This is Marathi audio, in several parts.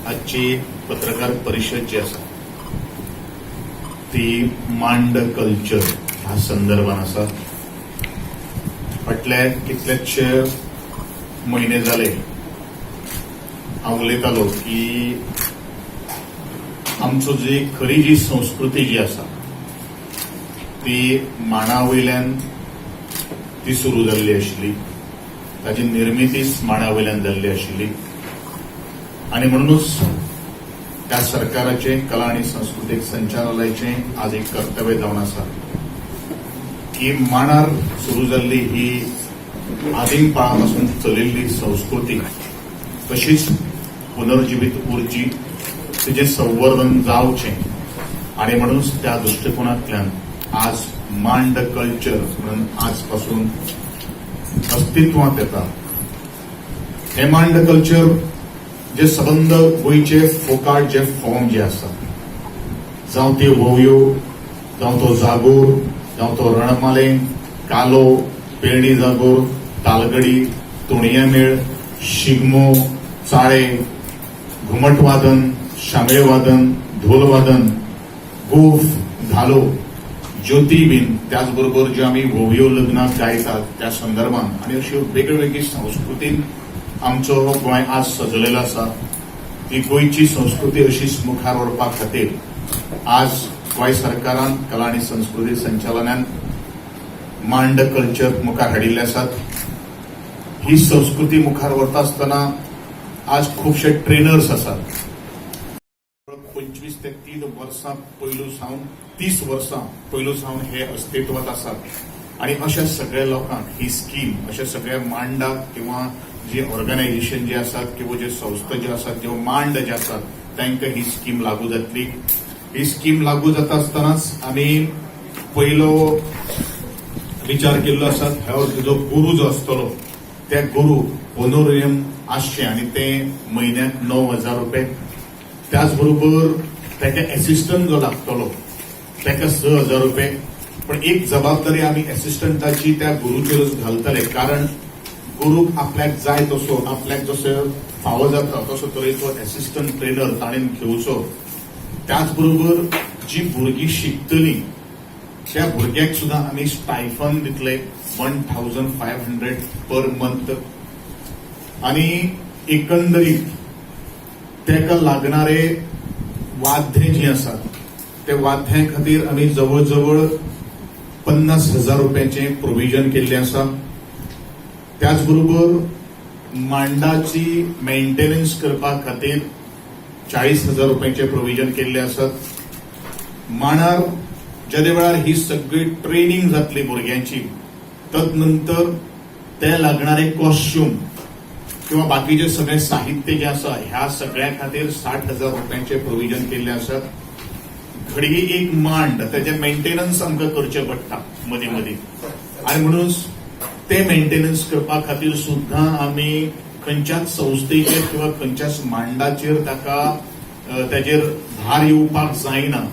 आजची पत्रकार परिषद जी आसा ती मांड कल्चर ह्या संदर्भात आसा. फाटले कितलेशे म्हयने जाले हांव उलयतालो की आमचो खरी जी संस्कृती जी आसा ती मांडा वयल्यान ती सुरू जाल्ली आशिल्ली. ताची निर्मितीच मांडा वयल्यान जाल्ली आशिल्ली आणि म्हणूनच त्या सरकाराचे कला आणि सांस्कृतिक संचालनालयाचे आज एक कर्तव्य जावन आसा की मांडार सुरू जाल्ली ही आदीम काळापासून चलिल्ली संस्कृती तशीच पुनर्जीवित उरची, तिचे संवर्धन जावचें आणि म्हणूनच त्या दृष्टिकोनांतल्यान आज मांड कल्चर म्हणून आजपासून अस्तित्वात येता. हे मांड कल्चर जे सबंद गोंयचे फोक आर्ट जे फॉर्म जे आसा, जावं ती वोवयो, जावं तो जागोर, जावं तो रणमाले, कालो, पेरणी जागोर, तालगडी, तोणया मेळ, शिगमो, चाळे, घुमट वादन, शामेळ वादन, ढोल वादन, गोफ, धालो, ज्योती बीन, त्याचबरोबर जे आम्ही वोवयो लग्नात गायतात त्या संदर्भात आणि अशी वेगवेगळी संस्कृतीन आमचो गोंय आज सजलेलो आसा. ती गोंयची संस्कृती अशीच मुखार व्हरपा खातीर आज गोंय सरकारान कला आणि संस्कृती संचालनान मांड कल्चर मुखार हाडिल्ले आसात. ही संस्कृती मुखार व्हरता आसतना आज खुबशे ट्रेनर्स आसात. 25 ते 30 वर्सां पयलू सावन 30 वर्सां पयलू सावन हे अस्तित्वात आसात आणि अशा सगळ्या लोकांक ही स्कीम, अशा सगळ्या मांडा किंवा जे ऑर्गनायझेशन जे आसात किंवा जे संस्था जे आसात किंवा मांड जे आसात तांकां ही स्कीम लागू जातली. ही स्कीम लागू जाता आसतनाच आमी पयलो विचार केल्लो आसा जो गुरू जो आसतलो त्या गुरू ऑनोरियम आसचें आणि ते म्हयन्याक 9,000 रुपये. त्याचबरोबर ताका असिस्टंट जो लागतलो ताका 6,000 रुपये. पण एक जबाबदारी आमी असिस्टंटाची त्या गुरूचेरच घालतले, कारण गुरूक आपल्याक जाय तसो, आपल्याक जसो फावो जाता तसो तरेचो असिस्टंट ट्रेनर ताणेन घेवचो. त्याचबरोबर जी भुरगीं शिकतली त्या भुरग्याक सुद्धा आमी स्टायफन दितले 1,500 पर मंथ आणि एकंदरीत ताका लागणारे वाद्य जी आसात ते वाद्यां खातीर आमी जवळ 50,000 रुपयांचे प्रोव्हिजन केल्ले आसा. त्याचबरोबर मांडाची मेंटेनन्स करपा खातीर 40,000 रुपयांचे प्रोव्हिजन केल्ले आसात. मांडार ज्या वेळार ही सगळी ट्रेनिंग जातली भुरग्यांची, तदनंतर ते लागणारे कॉस्ट्यूम किंवा बाकीचे सगळे साहित्य जे आसा ह्या सगळ्या खातीर 60,000 रुपयांचे प्रोव्हिजन केल्ले आसात. घडये एक मांड त्याचे मेंटेनन्स आमकां करचें पडटा मदीं मदीं आणि म्हणूनच ते मेंटेनन्स करपा खातीर सुद्धा आमी खंयच्याच संस्थेचेर किंवा खंयच्याच मांडाचेर ताका तेजेर भार येवपाक जायना.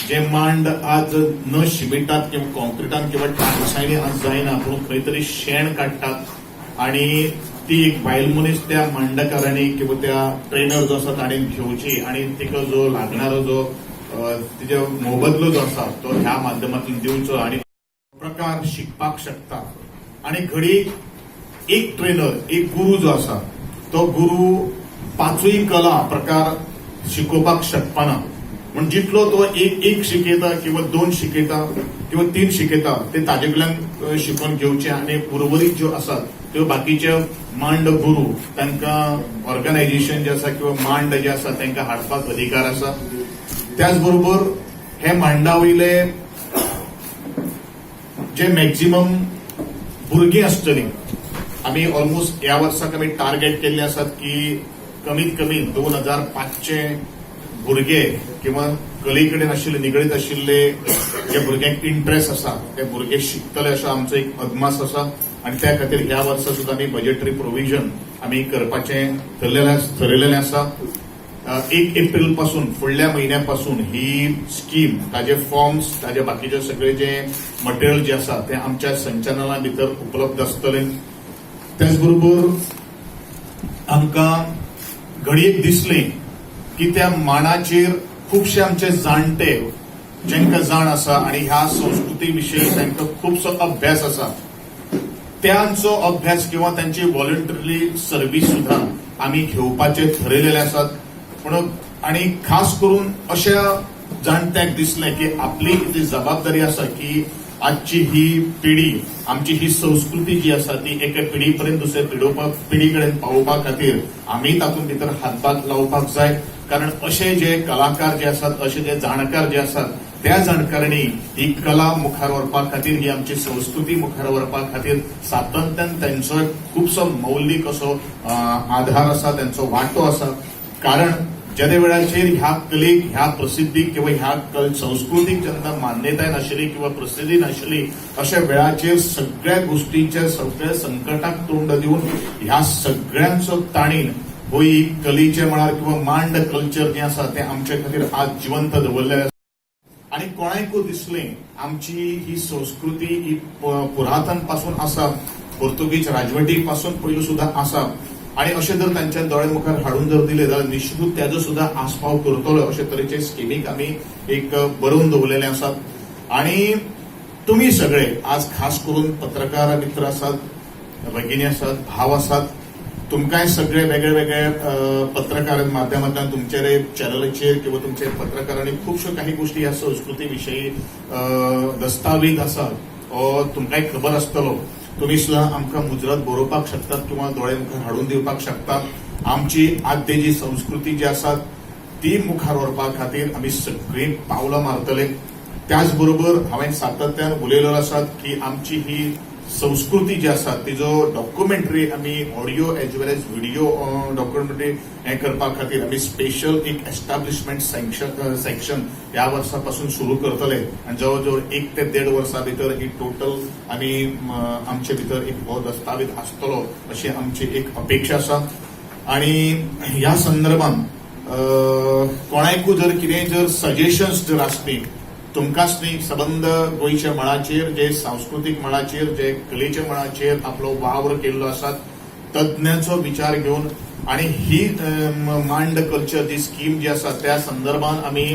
जे मांड आज न शिमिटात किंवा कॉन्क्रिटान किंवा टायल्सांनी आज जायना, पूण खंय तरी शेण काडटात आणि ती एक बायल मनीस त्या मांडकारांनी किंवा त्या ट्रेनर जो आसा ताणें घेवची आणि तिका जो लागणारो जो तिजो मोबदलो जो आसा तो ह्या माध्यमांतून दिवचो आणि प्रकार शिकपाक शकता. आणि घडी एक ट्रेनर, एक गुरू जो आसा तो गुरू 5 कला प्रकार शिकोवपाक शकपाना. म्हणजे जितलो तो एक शिकयता किंवा 2 शिकयता किंवा 3 शिकयता ते ताजे कडल्यान शिकून घेवचे आणि उर्वरीत ज्यो आसात त्यो बाकीचे मांड गुरू तांकां ऑर्गनायझेशन जे आसा किंवा मांड जे आसा तांकां हाडपाक अधिकार आसा. त्याचबरोबर हे मांडा वयले जे मॅक्झिमम भुरगीं आसतलीं, आमी ऑलमोस्ट ह्या वर्साक आमी टार्गेट केल्ले आसात की कमीत कमी 2,500 भुरगे किंवा कले कडेन आशिल्ले, निगडीत आशिल्ले जे भुरग्यांक इंटरेस्ट आसा ते भुरगे शिकतले असो आमचो एक अदमास आसा. आणि त्या खातीर ह्या वर्सा सुद्धा आमी बजेटरी प्रोव्हिजन आमी करपाचें ठरलेलें आसा. 1 एप्रिल पासून फुडल्या म्हयन्यापासून ही स्कीम, ताजे फॉर्म्स, ताजे बाकीचे सगळे जे मटेरियल जे आसा ते आमच्या संचालना भितर उपलब्ध आसतले. त्याचबरोबर आमकां घडयेक दिसलें की त्या मांडाचेर खुबशे आमचे जाणटे जांकां जाण आसा आनी ह्या संस्कृती विशीं तांकां खुबसो अभ्यास आसा त्यांचो अभ्यास किंवा त्यांची व्हॉलंटरी सर्व्हिस सुद्धा आम्ही घेवपाचे ठरयलेले आसात. पूण आणि खास करून अशा जाणट्यांक दिसलें की आपली ती जबाबदारी आसा की आजची ही पिढी आमची ही संस्कृती जी आसा ती एका पिढीपर्यंत दुसऱ्या पिढी कडेन पावोवपा खातीर आमी तातूंत भितर हातभार लावपाक जाय. कारण अशे जे कलाकार जे आसात अशे जे जाणकार जे आसात त्या जाणकारांनी ही कला मुखार व्हरपा खातीर ही आमची संस्कृती मुखार व्हरपा खातीर सातत्यान त्यांचो खुबसो मौलिक असो आधार आसा त्यांचो वांटो आसा. कारण ज्या वेळाचेर ह्या कलेक ह्या प्रसिद्धीक किंवा ह्या संस्कृतीक जेन्ना मान्यताय नाशिल्ली किंवा प्रसिद्धी नाशिल्ली अशा वेळाचेर सगळ्या गोष्टींच्या सगळ्या संकटाक तोंड दिवन ह्या सगळ्यांचो ताणीन हो ही कलेचे म्हळ्यार किंवा मांड कल्चर जे आसा ते आमचे खातीर आज जिवंत दवरलेले आसा. आणि कोणायकूय दिसलें आमची ही संस्कृती ही पुरातन पासून आसा पोर्तुगीज राजवटी पासून पयलू सुद्धा आसा आणि अशें जर तांच्या दोळ्या मुखार हाडून जर दिले जाल्यार निश्चितूच त्याचो सुद्धा आस्पाव करतलो अशे तरेचे स्किमीक आमी एक बरोवन दवरलेले आसात. आणि तुम्ही सगळे आज खास करून पत्रकार मित्र आसात भगिनी आसात भाव आसात तुमकांय सगळे वेगळे वेगळे पत्रकार माध्यमांतल्यान तुमचे चॅनलाचेर किंवा तुमच्या पत्रकारांनी खुबश्यो काही गोष्टी ह्या संस्कृती विशयी दस्तावेज आसात हो तुमकांय खबर आसतलो. तुम्ही सुद्धा आमकां मुजरत बरोवपाक शकतात किंवा दोळे मुखार हाडून दिवपाक शकतात. आमची आद्य जी संस्कृती जी आसात ती मुखार व्हरपा खातीर आमी सगळीं पावलां मारतले. त्याच बरोबर हांवें सातत्यान उलयलो आसात की आमची ही संस्कृती जी आसा तिजो डॉक्युमेंटरी आमी ऑडियो एज वेल एज व्हिडिओ डॉक्युमेंटरी हें करपा खातीर आमी स्पेशल एक एस्टॅब्लिशमेंट सेक्शन ह्या वर्सा पासून सुरू करतले आनी जवळ जवळ 1 ते 1.5 वर्सां भितर ही टोटल आमी आमचे भितर एक हो दस्तावेज आसतलो अशी आमची एक अपेक्षा आसा. आणि ह्या संदर्भात कोणायकूय जर कितेंय जर सजेशन्स जर आसली तुमकांच न्ही सबंद गोंयच्या मळाचेर जे सांस्कृतीक मळाचेर जे कलेच्या मळाचेर आपलो वावर केल्लो आसा तज्ञांचो विचार घेवन आणि ही मांड कल्चर जी स्कीम जी आसा त्या संदर्भात आमी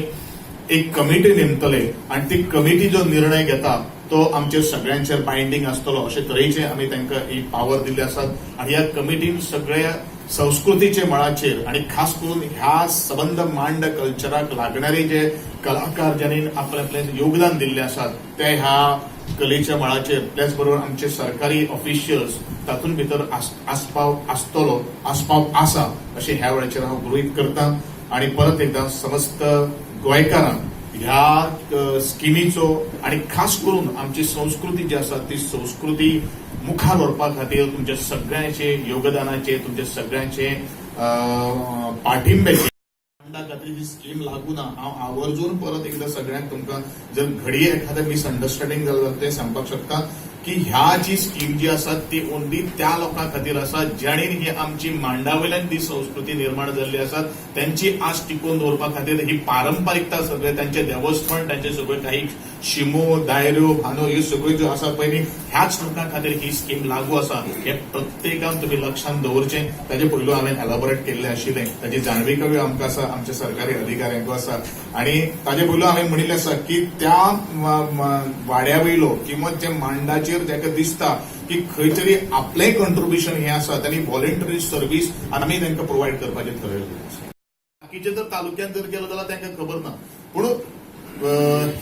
एक कमिटी नेमतले आणि ती कमिटी जो निर्णय घेता तो आमच्या सगळ्यांचेर बाइंडिंग आसतलो अशे तरेचे आमी तांकां ही पावर दिल्ली आसात. आणि ह्या कमिटीन सगळ्या संस्कृतीचे मळाचेर आणि खास करून ह्या सबंद मांड कल्चराक लागणारे जे कलाकार ज्यांनी आपले योगदान दिल्ले आसात ते ह्या कलेच्या मळाचेर त्याच बरोबर आमचे सरकारी ऑफिशियल्स तातूंत भितर आस्पाव आसतलो आस्पाव आसा अशें ह्या वेळाचेर हांव गृहीत करतां. आणि परत एकदा समस्त गोंयकारांक ह्या स्किमीचो आणि खास करून आमची संस्कृती जी आसा ती संस्कृती मुखार व्हरपा खातीर तुमच्या सगळ्यांचे योगदानाचे तुमच्या सगळ्यांचे पाठिंब्याचे खातीर ही स्कीम लागू ना. हांव आवर्जून परत एकदा सगळ्यांक तुमकां जर घडये एखादें मिसअंडरस्टँडिंग जालें जाल्यार तें सांगपाक शकता की ह्या जी स्कीम जी आसा ती ओन्ली त्या लोकां खातीर आसा ज्यांनी ही आमची मांडावयल्यान ती संस्कृती निर्माण जाल्ली आसा त्यांची आस टिकोवन दवरपा खातीर ही पारंपारिकता सगळे त्यांचे देवस्थान त्यांचे सगळे काही शिमो दायऱ्यो भानो ह्यो सगळ्यो ज्यो आसा पळय न्ही ह्याच लोकां खातीर ही स्कीम लागू आसा हे प्रत्येकान तुम्ही लक्षात दवरचें. ताचे पयलू हांवें एलॅबोरेट केल्लें आशिल्लें ताची जाणविकाय आमकां आसा आमच्या सरकारी अधिकाऱ्यांक आसा. आणि ताचे पयलू हांवें म्हणिल्लें आसा की त्या वाड्या वयलो किंवा जे मांडाचे जाका दिसता की खंय तरी आपलें कंट्रिब्युशन हें आसा त्यांनी व्हॉलंटरी सर्व्हिस आमी तांकां प्रोवायड करपाचें ठरयलें आसा. बाकीचे जर तालुक्यांत जर गेलो जाल्यार तांकां खबर ना पूण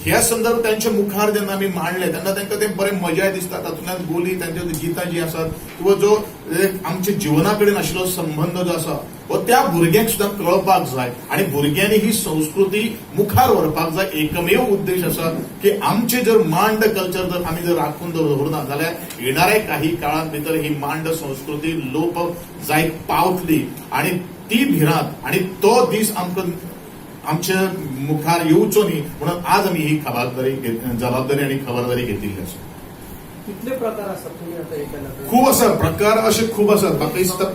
ह्या संदर्भात त्यांच्या मुखार जेन्ना आमी मांडले तेन्ना तांकां तें बरें मजा दिसता. तातूंतल्यान बोली तांचे गितां जी आसात किंवा जो आमच्या जिवना कडेन आशिल्लो संबंध जो आसा हो त्या भुरग्यांक सुद्दां कळपाक जाय आणि भुरग्यांनी ही संस्कृती मुखार व्हरपाक जाय. एकमेव उद्देश आसा की आमचे जर मांड कल्चर जर आमी जर राखून दवरना जाल्यार येणाऱ्या काही काळांत भितर ही मांड संस्कृती लोप जायत पावतली आणि ती भिरांत आणि तो दीस आमकां आमच्या मुखार येवचो न्ही म्हणून आज आमी ही जबाबदारी आणि खबरदारी घेतिल्ली आसा. कितले प्रकार आसात तुम्ही आता एका खूप आसात प्रकार असे खूप आसात. म्हाका दिसता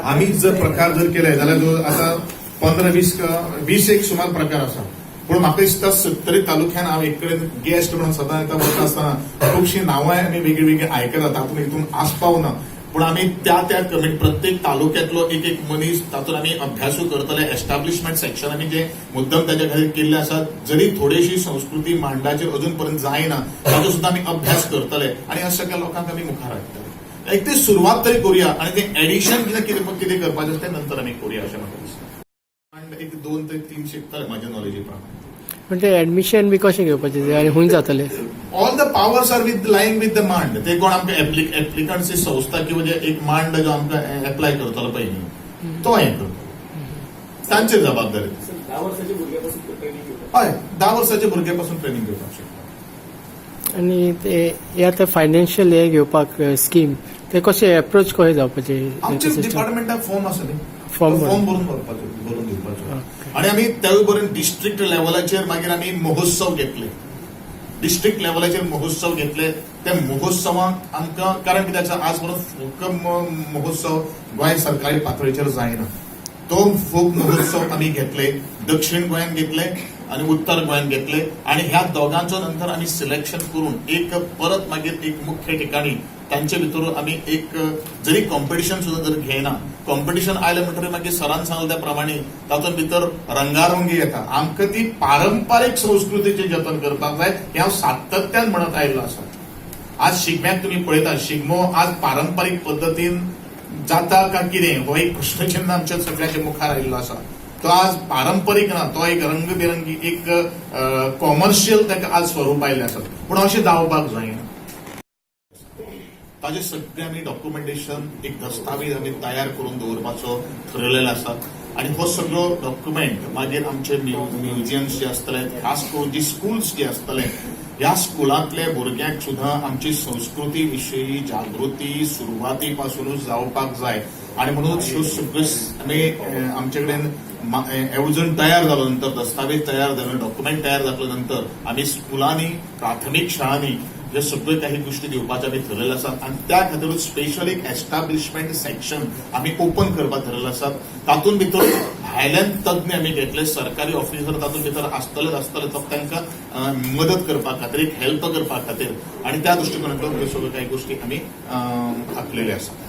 आमी जर प्रकार जर केले जाल्यार आता 15-20 एक सुमार प्रकार आसा. पूण म्हाका दिसता 70 तालुक्यान हांव एक कडेन गेस्ट म्हणून सदां येता वता आसतना खुबशीं नांवां आमी वेगळी वेगळी आयकतात तातूंत हितून आस्पाव ना. पूण आमी त्या कमिटी प्रत्येक तालुक्यांतलो एक एक मनीस तातूंत आमी अभ्यासू करतले एस्टॅब्लिशमेंट सेक्शन आमी जे मुद्दम ताच्या खातीर केल्ले आसात जरी थोडीशी संस्कृती मांडाचेर अजून पर्यंत जायना ताचो सुद्दां आमी अभ्यास करतले आनी ह्या सगळ्या लोकांक आमी मुखार हाडटले एक ती सुरवात तरी करुया आनी ते एडिशन कितें करपाचें तें नंतर आमी करुया अशें म्हाका दिसता आनी एक 2 ते 3 शिकतले म्हाज्या नॉलेजी प्रमाणे पण ते ऍडमिशन बी कशें घेवपाचें आनी खूंय जातले all the powers are lying with the मांड ते कोण आमकां एप्लिकंट्सची संस्था किंवा जे एक मांड जो आमकां एप्लाय करतलो पळय न्ही तो हें करतलो तांचेर जबाबदारी 10 वर्षाच्या भुरग्यापासून ट्रेनिंग घेतात हय 10 वर्साच्या भुरग्यापासून ट्रेनिंग घेवपाक शकता आनी ते हे आतां फायनान्शियल हे घेवपाक स्कीम ते कशें एप्रोच कशें जावपाचें आमच्या डिपार्टमेंटाक फॉर्म आसा न्ही फॉर्म फॉर्म भरून दिवपाचो आनी आमी त्याच बरोबर डिस्ट्रिक्ट लेवलाचेर मागीर आमी महोत्सव घेतले डिस्ट्रिक्ट लेवलाचेर महोत्सव घेतले त्या महोत्सवाक आमकां कारण कित्याक आज फोक महोत्सव गोंय सरकारी पातळीचेर जायना तो फोक महोत्सव आमी घेतले दक्षिण गोंयांत घेतले आनी उत्तर गोंयांत घेतले आनी ह्या दोगांचो नंतर आमी सिलेक्शन करून एक परत मागीर एक मुख्य ठिकाणी तांचे भितर आमी एक जरी कॉम्पिटिशन सुद्दां जर घेयना कॉम्पिटिशन आयलें म्हणटकीर मागीर सरान सांगलें त्या प्रमाणे तातूंत भितर रंगारंगी येता आमकां ती पारंपारीक संस्कृतीचें जतन करपाक जाय हें हांव सातत्यान म्हणत आयिल्लो आसा आज शिगम्याक तुमी पळयता शिगमो आज पारंपारीक पद्दतीन जाता काय कितें हो एक प्रश्नचिन्ह आमच्या सगळ्यांच्या मुखार आयिल्लो आसा तो आज पारंपारीक ना तो एक रंगबिरंगी एक कॉमर्शियल ताका आज स्वरूप आयिल्लें आसा पूण अशें जावपाक जायना ताजे सगळे आमी डॉक्युमेंटेशन एक दस्तावेज आमी तयार करून दवरपाचो ठरयलेलो आसा आनी हो सगळो डॉक्युमेंट मागीर आमचे म्युझियम्स जे आसतले खास करून जी स्कूल्स जे आसतले ह्या स्कुलांतल्या भुरग्यांक सुद्दां आमची संस्कृती विशयी जागृती सुरवाती पासूनच जावपाक जाय आनी म्हणून ह्यो सगळ्यो आमी आमचे कडेन एवजण तयार जालो नंतर दस्तावेज तयार जालो डॉक्युमेंट तयार जातले नंतर आमी स्कुलांनी प्राथमीक शाळांनी हे सगळे काही गोष्टी दिवपाचे आमी ठरयले आसात आनी त्या खातीरूच स्पेशल एक एस्टॅब्लिशमेंट सेक्शन आमी ओपन करपाक ठरयले आसात तातूंत भितर भायल्यान तज्ञ आमी घेतले सरकारी ऑफिसर तातूंत भितर आसतले फक्त तांकां मदत करपा खातीर एक हेल्प करपा खातीर आनी त्या दृश्टीकोनांतल्यान ह्यो सगळ्यो काही गोष्टी आमी आंखलेल्यो आसात